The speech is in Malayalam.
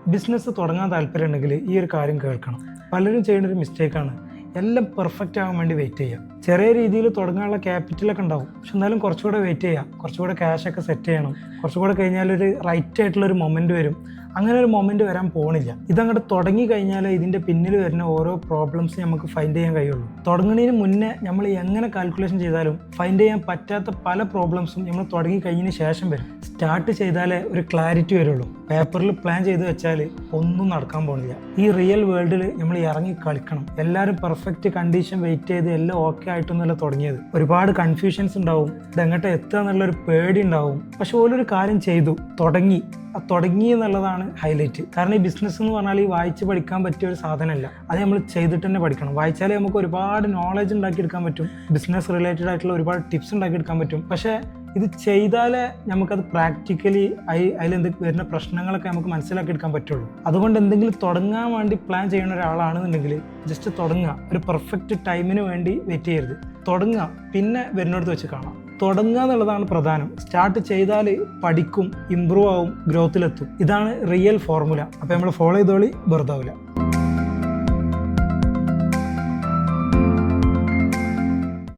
ബിസിനസ് തുടങ്ങാൻ താല്പര്യമുണ്ടെങ്കിൽ ഈ ഒരു കാര്യം കേൾക്കണം. പലരും ചെയ്യുന്ന ഒരു മിസ്റ്റേക്കാണ് എല്ലാം പെർഫെക്റ്റ് ആകാൻ വേണ്ടി വെയിറ്റ് ചെയ്യുക. ചെറിയ രീതിയിൽ തുടങ്ങാനുള്ള ക്യാപിറ്റലൊക്കെ ഉണ്ടാവും, പക്ഷെ എന്നാലും കുറച്ചുകൂടെ വെയിറ്റ് ചെയ്യുക, കുറച്ചുകൂടെ ക്യാഷൊക്കെ സെറ്റ് ചെയ്യണം, കുറച്ചുകൂടെ കഴിഞ്ഞാൽ ഒരു റൈറ്റ് ആയിട്ടുള്ളൊരു മൊമെൻറ്റ് വരും. അങ്ങനെ ഒരു മൊമെൻറ്റ് വരാൻ പോകണില്ല. ഇതങ്ങോട്ട് തുടങ്ങി കഴിഞ്ഞാൽ ഇതിൻ്റെ പിന്നിൽ വരുന്ന ഓരോ പ്രോബ്ലംസ് നമുക്ക് ഫൈൻഡ് ചെയ്യാൻ കഴിയുള്ളൂ. തുടങ്ങുന്നതിന് മുന്നേ നമ്മൾ എങ്ങനെ കാൽക്കുലേഷൻ ചെയ്താലും ഫൈൻഡ് ചെയ്യാൻ പറ്റാത്ത പല പ്രോബ്ലംസും നമ്മൾ തുടങ്ങി കഴിഞ്ഞതിന് ശേഷം വരും. സ്റ്റാർട്ട് ചെയ്താലേ ഒരു ക്ലാരിറ്റി വരുള്ളൂ. പേപ്പറിൽ പ്ലാൻ ചെയ്ത് വെച്ചാൽ ഒന്നും നടക്കാൻ പോകുന്നില്ല. ഈ റിയൽ വേൾഡിൽ നമ്മൾ ഇറങ്ങി കളിക്കണം. എല്ലാവരും പെർഫെക്റ്റ് കണ്ടീഷൻ വെയിറ്റ് ചെയ്ത് എല്ലാം ഓക്കെ ആയിട്ടൊന്നുമല്ല തുടങ്ങിയത്. ഒരുപാട് കൺഫ്യൂഷൻസ് ഉണ്ടാവും, ഇതെങ്ങോട്ട് എത്തുക എന്നുള്ളൊരു പേടി ഉണ്ടാവും. പക്ഷെ ഓരോരു കാര്യം ചെയ്തു, തുടങ്ങി എന്നുള്ളതാണ് ഹൈലൈറ്റ്. കാരണം ഈ ബിസിനസ് എന്ന് പറഞ്ഞാൽ ഈ വായിച്ച് പഠിക്കാൻ പറ്റിയ ഒരു സാധനമല്ല. അത് നമ്മൾ ചെയ്തിട്ട് തന്നെ പഠിക്കണം. വായിച്ചാലേ നമുക്ക് ഒരുപാട് നോളജ് ഉണ്ടാക്കിയെടുക്കാൻ പറ്റും, ബിസിനസ് റിലേറ്റഡ് ആയിട്ടുള്ള ഒരുപാട് ടിപ്സ് ഉണ്ടാക്കിയെടുക്കാൻ പറ്റും. പക്ഷേ ഇത് ചെയ്താലേ നമുക്കത് പ്രാക്ടിക്കലി അതിലെന്ത് വരുന്ന പ്രശ്നങ്ങളൊക്കെ നമുക്ക് മനസ്സിലാക്കിയെടുക്കാൻ പറ്റുള്ളൂ. അതുകൊണ്ട് എന്തെങ്കിലും തുടങ്ങാൻ വേണ്ടി പ്ലാൻ ചെയ്യുന്ന ഒരാളാണെന്നുണ്ടെങ്കിൽ ജസ്റ്റ് തുടങ്ങുക. ഒരു പെർഫെക്റ്റ് ടൈമിന് വേണ്ടി വെയിറ്റ് ചെയ്യരുത്. തുടങ്ങുക, പിന്നെ വരുന്നിടത്ത് വെച്ച് കാണാം. തുടങ്ങുക എന്നുള്ളതാണ് പ്രധാനം. സ്റ്റാർട്ട് ചെയ്താൽ പഠിക്കും, ഇമ്പ്രൂവ് ആവും, ഗ്രോത്തിലെത്തും. ഇതാണ് റിയൽ ഫോർമുല. അപ്പോൾ നമ്മൾ ഫോളോ ചെയ്തോളി, വെറുതാവില്ല.